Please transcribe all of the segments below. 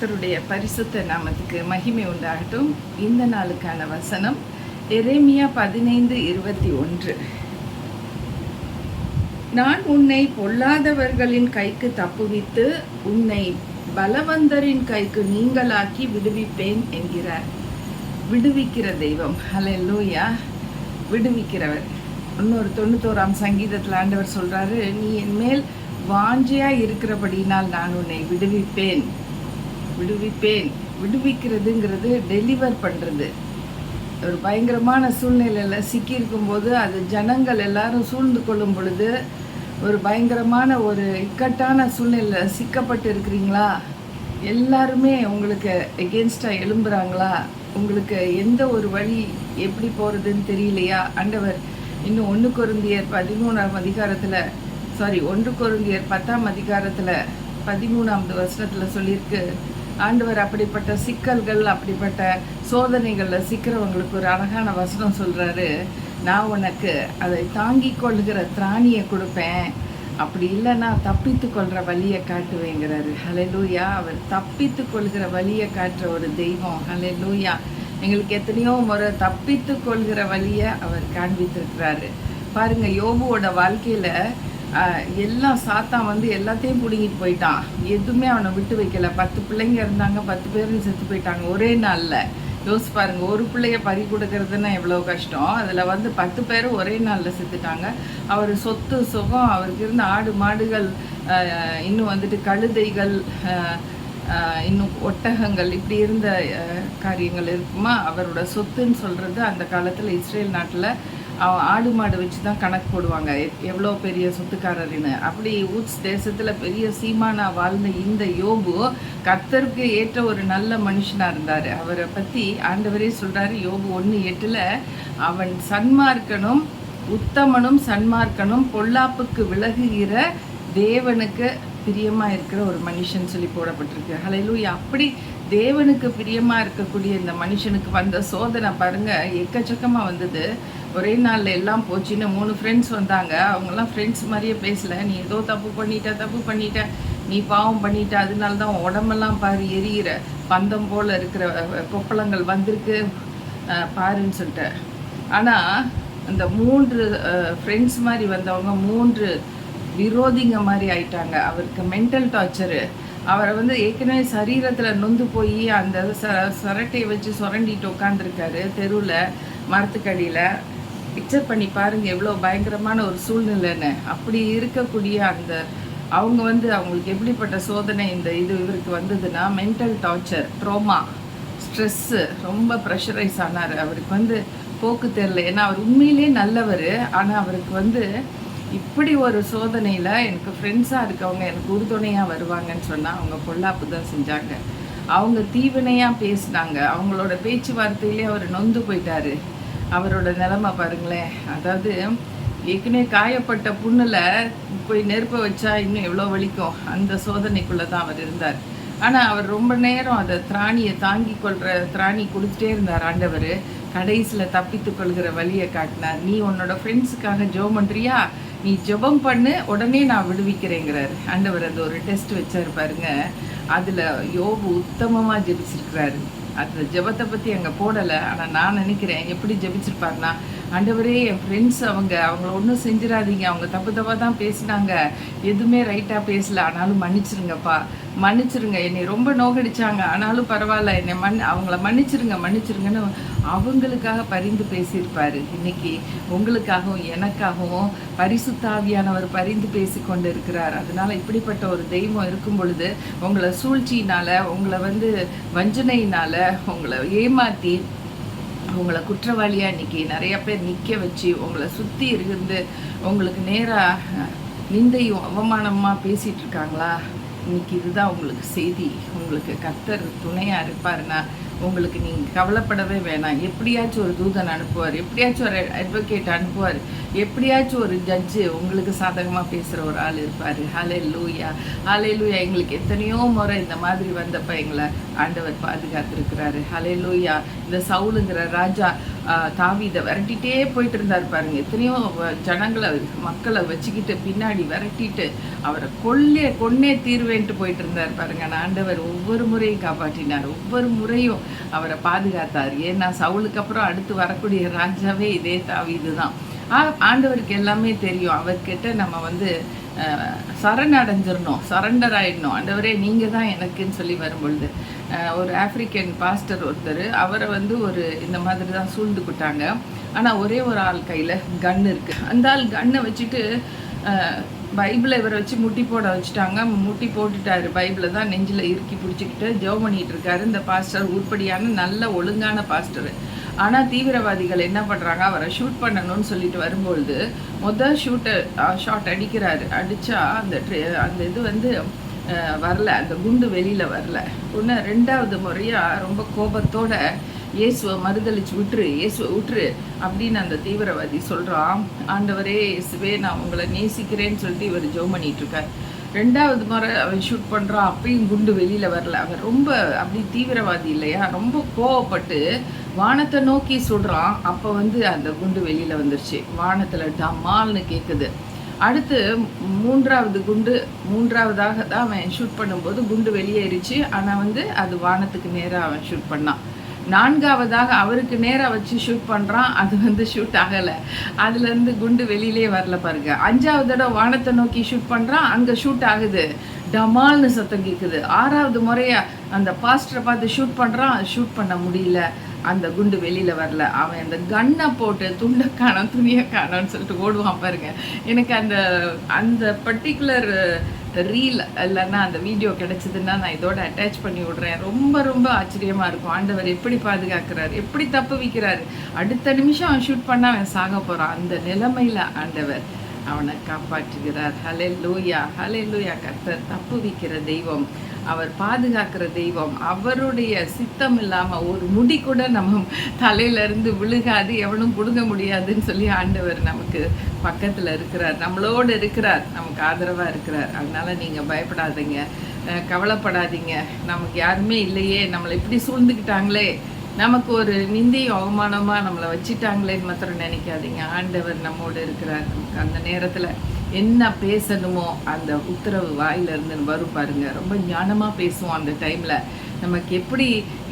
கர்த்தருடைய பரிசுத்த நாமத்துக்கு மகிமை உண்டாகட்டும். இந்த நாளுக்கான வசனம் எரேமியா 15:21. நான் உன்னை பொல்லாதவர்களின் கைக்கு தப்புவித்து உன்னை பலவந்தரின் கைக்கு நீங்களாக்கி விடுவிப்பேன் என்கிறார். விடுவிக்கிற தெய்வம். ஹல்லேலூயா. விடுவிக்கிறவர். இன்னொரு 91ஆம் சங்கீதத்தில் ஆண்டவர் சொல்றாரு, நீ என் மேல் வாஞ்சையா இருக்கிறபடினால் நான் உன்னை விடுவிப்பேன். விடுவிக்கிறதுங்கிறது டெலிவர் பண்ணுறது. ஒரு பயங்கரமான சூழ்நிலையில் சிக்கியிருக்கும் போது அது ஜனங்கள் எல்லாரும் சூழ்ந்து கொள்ளும் பொழுது ஒரு பயங்கரமான ஒரு இக்கட்டான சூழ்நிலையில் சிக்கப்பட்டு இருக்கிறீங்களா? எல்லாருமே உங்களுக்கு எகென்ஸ்டாக எழும்புறாங்களா? உங்களுக்கு எந்த ஒரு வழி எப்படி போகிறதுன்னு தெரியலையா? ஆண்டவர் இன்னும் 1 கொரிந்தியர் 13ஆம் அதிகாரத்தில் 1 கொரிந்தியர் 10ஆம் அதிகாரத்தில் 13ஆவது வசனத்தில் சொல்லியிருக்கு, ஆண்டவர் அப்படிப்பட்ட சிக்கல்கள், அப்படிப்பட்ட சோதனைகளில் சிக்கிறவங்களுக்கு ஒரு அழகான வசனம் சொல்கிறாரு, நான் உனக்கு அதை தாங்கி கொள்கிற திராணியை கொடுப்பேன், அப்படி இல்லைன்னா தப்பித்து கொள்கிற வழியை காட்டுவேங்கிறாரு. ஹல்லேலூயா. அவர் தப்பித்து கொள்கிற வழியை காட்டுற ஒரு தெய்வம். ஹல்லேலூயா. எங்களுக்கு எத்தனையோ முறை தப்பித்து கொள்கிற வழியை அவர் காண்பித்திருக்கிறாரு. பாருங்கள், யோபுவோட வாழ்க்கையில் எல்லாம் சாத்தான் வந்து எல்லாத்தையும் பிடுங்கிட்டு போயிட்டான். எதுவுமே அவனை விட்டு வைக்கல. 10 பிள்ளைங்க இருந்தாங்க, 10 பேரும் செத்து போயிட்டாங்க ஒரே நாளில். யோசிச்சு பாருங்க, ஒரு பிள்ளைய பறி கொடுக்கறதுன்னா எவ்வளோ கஷ்டம். அதில் வந்து 10 பேரும் ஒரே நாளில் செத்துட்டாங்க. அவர் சொத்து சுகம், அவருக்கு இருந்த ஆடு மாடுகள், இன்னும் வந்துட்டு கழுதைகள், இன்னும் ஒட்டகங்கள், இப்படி இருந்த காரியங்கள் இருக்குமா. அவரோட சொத்துன்னு சொல்கிறது அந்த காலத்தில் இஸ்ரேல் நாட்டில் ஆடு மாடு வச்சு தான் கணக்கு போடுவாங்க எவ்வளோ பெரிய சொத்துக்காரர்னு. அப்படி ஊட்ஸ் தேசத்தில் பெரிய சீமானா வாழ்ந்த இந்த யோபு கர்த்தருக்கு ஏற்ற ஒரு நல்ல மனுஷனாக இருந்தார். அவரை பற்றி ஆண்டவரே சொல்கிறாரு, யோபு 1:8, அவன் சன்மார்க்கனும் உத்தமனும் சன்மார்க்கனும் பொல்லாப்புக்கு விலகுகிற தேவனுக்கு பிரியமாக இருக்கிற ஒரு மனுஷன் சொல்லி போடப்பட்டிருக்கு. ஹல்லேலூயா. அப்படி தேவனுக்கு பிரியமாக இருக்கக்கூடிய இந்த மனுஷனுக்கு வந்த சோதனை பாருங்கள், எக்கச்சக்கமாக வந்தது. ஒரே நாளில் எல்லாம் போச்சுன்னு 3 ஃப்ரெண்ட்ஸ் வந்தாங்க. அவங்கெல்லாம் ஃப்ரெண்ட்ஸ் மாதிரியே பேசலை. நீ ஏதோ தப்பு பண்ணிட்ட, நீ பாவம் பண்ணிட்ட, அதனால தான் உடம்பெல்லாம் பாரு எரியிற பந்தம் போல் இருக்கிற கொப்பளங்கள் வந்திருக்கு பாருன்னு சொல்லிட்டு. ஆனால் அந்த 3 ஃப்ரெண்ட்ஸ் மாதிரி வந்தவங்க 3 விரோதிங்க மாதிரி ஆயிட்டாங்க. அவருக்கு மென்டல் டார்ச்சரு. அவரை வந்து ஏற்கனவே சரீரத்தில் நொந்து போய் அந்த சரட்டையை வச்சு சுரண்டிட்டு உட்காந்துருக்காரு தெருவில் மரத்துக்கடியில். பிக்சர் பண்ணி பாருங்கள் எவ்வளோ பயங்கரமான ஒரு சூழ்நிலைன்னு. அப்படி இருக்கக்கூடிய அந்த அவங்க வந்து அவங்களுக்கு எப்படிப்பட்ட சோதனை இவருக்கு வந்ததுன்னா, மென்டல் டார்ச்சர், ட்ரோமா, ஸ்ட்ரெஸ்ஸு, ரொம்ப ப்ரெஷரைஸ் ஆனார். அவருக்கு வந்து போக்கு தெரில. ஏன்னா அவர் உண்மையிலே நல்லவர். ஆனால் அவருக்கு வந்து இப்படி ஒரு சோதனையில் எனக்கு ஃப்ரெண்ட்ஸாக இருக்கவங்க எனக்கு உறுதுணையாக வருவாங்கன்னு சொன்னால் அவங்க பொல்லாப்பு தான் செஞ்சாங்க. அவங்க தீவினையாக பேசினாங்க. அவங்களோட பேச்சுவார்த்தையிலே அவர் நொந்து போயிட்டார். அவரோட நிலைமை பாருங்களேன். அதாவது ஏற்கனவே காயப்பட்ட புண்ணில் போய் நெருப்பை வச்சா இன்னும் எவ்வளோ வலிக்கும். அந்த சோதனைக்குள்ளே தான் அவர் இருந்தார். ஆனால் அவர் ரொம்ப நேரம் அதை திராணியை தாங்கி கொள்கிற திராணி கொடுத்துட்டே இருந்தார் ஆண்டவர். கடைசியில் தப்பித்து கொள்கிற வழியை காட்டினார். நீ உன்னோட ஃப்ரெண்ட்ஸுக்காக ஜெபம் பண்ணுறியா? நீ ஜெபம் பண்ணு, உடனே நான் விடுவிக்கிறேங்கிறார் ஆண்டவர். அது ஒரு டெஸ்ட் வச்சார் பாருங்க. அதில் யோபு உத்தமமாக ஜெபிச்சிருக்கிறாரு. அந்த ஜெபத்தை பற்றி அங்கே போடலை. ஆனால் நான் நினைக்கிறேன் எப்படி ஜெபிச்சிருப்பாருன்னா, ஆண்டவரே என் ஃப்ரெண்ட்ஸ் அவங்கள ஒன்றும் செஞ்சிடாதீங்க, அவங்க தப்பாக தான் பேசினாங்க, எதுவுமே ரைட்டாக பேசல, ஆனாலும் மன்னிச்சிருங்கப்பா, மன்னிச்சிருங்க, என்னை ரொம்ப நோகடிச்சாங்க, ஆனாலும் பரவாயில்ல, என்னை அவங்கள மன்னிச்சிருங்கன்னு அவங்களுக்காக பரிந்து பேசியிருப்பார். இன்னைக்கு உங்களுக்காகவும் எனக்காகவும் பரிசுத்த ஆவியானவர் பரிந்து பேசி கொண்டு இருக்கிறார். அதனால் இப்படிப்பட்ட ஒரு தெய்வம் இருக்கும் பொழுது உங்களை சூழ்ச்சியினால், உங்களை வந்து வஞ்சனையினால், உங்களை ஏமாற்றி, உங்களை குற்றவாளியாக இன்றைக்கி நிறைய பேர் நிற்க வச்சு உங்களை சுற்றி இருந்து உங்களுக்கு நேராக நிந்தையும் அவமானமாக பேசிகிட்டு இருக்காங்களா? இன்றைக்கி இதுதான் உங்களுக்கு செய்தி. உங்களுக்கு கர்த்தர் துணையாக இருப்பாருன்னா உங்களுக்கு நீங்கள் கவலைப்படவே வேணாம். எப்படியாச்சும் ஒரு தூதன் அனுப்புவார், எப்படியாச்சும் ஒரு அட்வொகேட் அனுப்புவார், எப்படியாச்சும் ஒரு ஜட்ஜு உங்களுக்கு சாதகமாக பேசுகிற ஒரு ஆள் இருப்பார். ஹல்லேலூயா. எங்களுக்கு எத்தனையோ முறை இந்த மாதிரி வந்தப்போ எங்களை ஆண்டவர் பாதுகாத்துருக்கிறாரு. ஹல்லேலூயா. இந்த சவுலுங்கிற ராஜா தாவீதை விரட்டிகிட்டே போயிட்டு இருந்தார் பாருங்க. எத்தனையோ ஜனங்களை மக்களை வச்சுக்கிட்டு பின்னாடி விரட்டிட்டு அவரை கொன்னே தீர்வேன்ட்டு போயிட்டு இருந்தார் பாருங்க. ஆண்டவர் ஒவ்வொரு முறையும் காப்பாற்றினார், ஒவ்வொரு முறையும் அவரை பாதுகாத்தார். ஏன்னா சவுலுக்கு அப்புறம் அடுத்து வரக்கூடிய ராஜாவே இதே தாவீது தான். ஆண்டவருக்கு எல்லாமே தெரியும். அவர்கிட்ட நம்ம சரணடைஞ்சிடணும், சரண்டர் ஆகிடணும். ஆண்டவரே நீங்கள் தான் எனக்குன்னு சொல்லி வரும்பொழுது ஒரு ஆப்பிரிக்கன் பாஸ்டர் ஒருத்தர் அவரை ஒரு இந்த மாதிரி தான் சூழ்ந்துக்கிட்டாங்க. ஆனால் ஒரே ஒரு ஆள் கையில் கன் இருக்குது. அந்த ஆள் கன்னை வச்சுட்டு பைபிளை இவரை வச்சு முட்டி போட வச்சுட்டாங்க. முட்டி போட்டுட்டாரு. பைபிளை தான் நெஞ்சில் இறுக்கி பிடிச்சிக்கிட்டு ஜெபம் பண்ணிகிட்டு இருக்காரு இந்த பாஸ்டர். உருப்படியான நல்ல ஒழுங்கான பாஸ்டர். ஆனால் தீவிரவாதிகள் என்ன பண்ணுறாங்க, அவரை ஷூட் பண்ணணும்னு சொல்லிட்டு வரும்பொழுது ஷாட் அடிக்கிறாரு. அடித்தா அந்த இது வரல, அந்த குண்டு வெளியில் வரல. ஒன்று ரெண்டாவது முறையாக ரொம்ப கோபத்தோட இயேசுவை மறுதளிச்சு இயேசுவை விட்டுரு அப்படின்னு அந்த தீவிரவாதி சொல்கிறான். ஆண்டவரே இயேசுவே நான் உங்களை நேசிக்கிறேன்னு சொல்லிட்டு இவர் ஜெபம் பண்ணிட்டு இருக்கார். ரெண்டாவது முறை அவன் ஷூட் பண்ணுறான். அப்பயும் குண்டு வெளியில் வரல. அவன் ரொம்ப அப்படி தீவிரவாதி இல்லையா, ரொம்ப கோவப்பட்டு வானத்தை நோக்கி சுடுறான். அப்போ அந்த குண்டு வெளியில் வந்துருச்சு. வானத்தில் டமால்னு கேட்குது. அடுத்து மூன்றாவதாக தான் அவன் ஷூட் பண்ணும்போது குண்டு வெளியேறிச்சு. ஆனால் அது வானத்துக்கு நேராக அவன் ஷூட் பண்ணான். நான்காவதாக அவருக்கு நேராக வச்சு ஷூட் பண்ணுறான். அது ஷூட் ஆகலை. அதுலேருந்து குண்டு வெளியிலே வரல பாருங்க. அஞ்சாவது தடவை வானத்தை நோக்கி ஷூட் பண்ணுறான். அங்கே ஷூட் ஆகுது, டமால்னு சத்தம் கேட்குது. ஆறாவது முறையாக அந்த பாஸ்டரை பார்த்து ஷூட் பண்ணுறான். ஷூட் பண்ண முடியல, அந்த குண்டு வெளியில் வரல. அவன் அந்த கன்னை போட்டு துண்டை காணோம் துணியை காணோன்னு சொல்லிட்டு ஓடுவான் பாருங்க. எனக்கு அந்த பர்டிகுலர் ரீல் இல்லைன்னா அந்த வீடியோ கிடச்சிதுன்னா நான் இதோட அட்டாச் பண்ணி விடுறேன். ரொம்ப ரொம்ப ஆச்சரியமாக இருக்கும். ஆண்டவர் எப்படி பாதுகாக்கிறார், எப்படி தப்பு வைக்கிறாரு. அடுத்த நிமிஷம் அவன் ஷூட் பண்ண அவன் சாக போகிறான். அந்த நிலைமையில் ஆண்டவர் அவனை காப்பாற்றுகிறார். ஹல்லேலூயா, ஹல்லேலூயா. கர்த்தர் தப்பு வைக்கிற தெய்வம், அவர் பாதுகாக்கிற தெய்வம். அவருடைய சித்தம் இல்லாமல் ஒரு முடி கூட நம்ம தலையிலேருந்து விழுகாது, எவனும் பிடுங்க முடியாதுன்னு சொல்லி ஆண்டவர் நமக்கு பக்கத்தில் இருக்கிறார், நம்மளோடு இருக்கிறார், நமக்கு ஆதரவாக இருக்கிறார். அதனால நீங்கள் பயப்படாதீங்க, கவலைப்படாதீங்க. நமக்கு யாருமே இல்லையே, நம்மளை இப்படி சூழ்ந்துக்கிட்டாங்களே, நமக்கு ஒரு நிந்தையும் அவமானமாக நம்மளை வச்சுட்டாங்களேன்னு மாத்திரம் நினைக்காதீங்க. ஆண்டவர் நம்மோடு இருக்கிறார். நமக்கு அந்த நேரத்தில் என்ன பேசணுமோ அந்த உத்தரவு வாயிலிருந்து வரும் பாருங்க. ரொம்ப ஞானமாக பேசுவோம் அந்த டைமில். நமக்கு எப்படி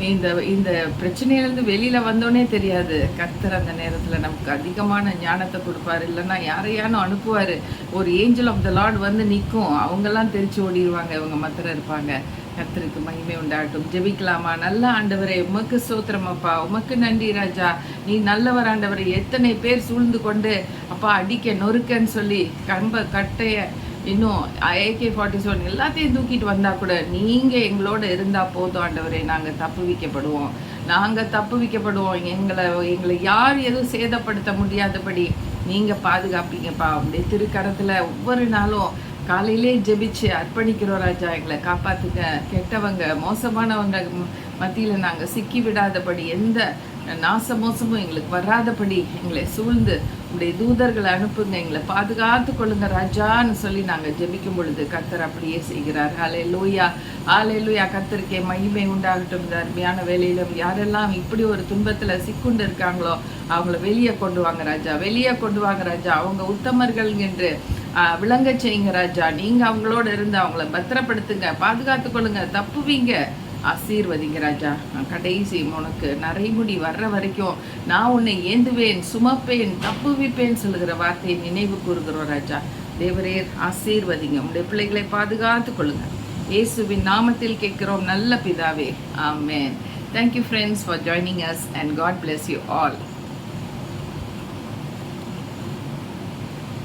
இந்த பிரச்சனையிலேருந்து வெளியில் வந்தோன்னே தெரியாது. கர்த்தர் அந்த நேரத்தில் நமக்கு அதிகமான ஞானத்தை கொடுப்பாரு. இல்லைன்னா யாரையானும் அனுப்புவார். ஒரு ஏஞ்சல் ஆஃப் த லார்ட் நிற்கும். அவங்கெல்லாம் தெரிச்சு ஓடிடுவாங்க, இவங்க மாத்திரம் இருப்பாங்க. கர்த்தருக்கு மகிமை உண்டாகட்டும். ஜெபிக்கலாமா? நல்ல ஆண்டவரே, உமக்கு ஸ்தோத்திரம் அப்பா, உமக்கு நன்றி ராஜா. நீ நல்லவர் ஆண்டவரே. எத்தனை பேர் சூழ்ந்து கொண்டு அப்பா அடிக்க நொறுக்கன்னு சொல்லி கட்டைய இன்னும் AK-47 எல்லாத்தையும் தூக்கிட்டு வந்தால் கூட நீங்கள் எங்களோட இருந்தால் போதும் ஆண்டவரே. நாங்கள் தப்புவிக்கப்படுவோம். எங்களை யார் எதுவும் சேதப்படுத்த முடியாதபடி நீங்கள் பாதுகாப்பீங்கப்பா. அப்படியே திருக்கரத்தில் ஒவ்வொரு நாளும் காலையிலே ஜெபிச்சு அர்ப்பணிக்கிறோம் ராஜா. எங்களை காப்பாற்றுங்க. கெட்டவங்க மோசமானவங்க மத்தியில் நாங்கள் சிக்கி விடாதபடி, எந்த நாசமோசமும் எங்களுக்கு வராதபடி எங்களை சூழ்ந்து உடைய தூதர்களை அனுப்புங்க, எங்களை பாதுகாத்து கொள்ளுங்க ராஜான்னு சொல்லி நாங்கள் ஜெபிக்கும் பொழுது கர்த்தர் அப்படியே செய்கிறார். ஹல்லேலூயா, ஹல்லேலூயா. கர்த்தருக்கே மகிமை உண்டாகட்டும். இந்த அருமையான வேலையிலும் யாரெல்லாம் இப்படி ஒரு துன்பத்தில் சிக்குண்டு இருக்காங்களோ அவங்கள வெளியே கொண்டு வாங்க ராஜா. அவங்க உத்தமர்கள் என்று விளங்க செய்யுங்க ராஜா. நீங்கள் அவங்களோட இருந்து அவங்கள பத்திரப்படுத்துங்க, பாதுகாத்து கொள்ளுங்க, தப்புவீங்க, ஆசீர்வதிங்க ராஜா. கடைசி உனக்கு நரைமுடி வர்ற வரைக்கும் நான் உன்னை ஏந்துவேன், சுமப்பேன், தப்புவிப்பேன் சொல்லுகிற வார்த்தையை நினைவு கூறுகிறோம் ராஜா. தேவரேர் ஆசீர்வதிங்க. உங்களுடைய பிள்ளைகளை பாதுகாத்து கொள்ளுங்க. இயேசுவின் நாமத்தில் கேட்கிறோம் நல்ல பிதாவே, ஆமென். Thank you friends for joining us and God bless you all.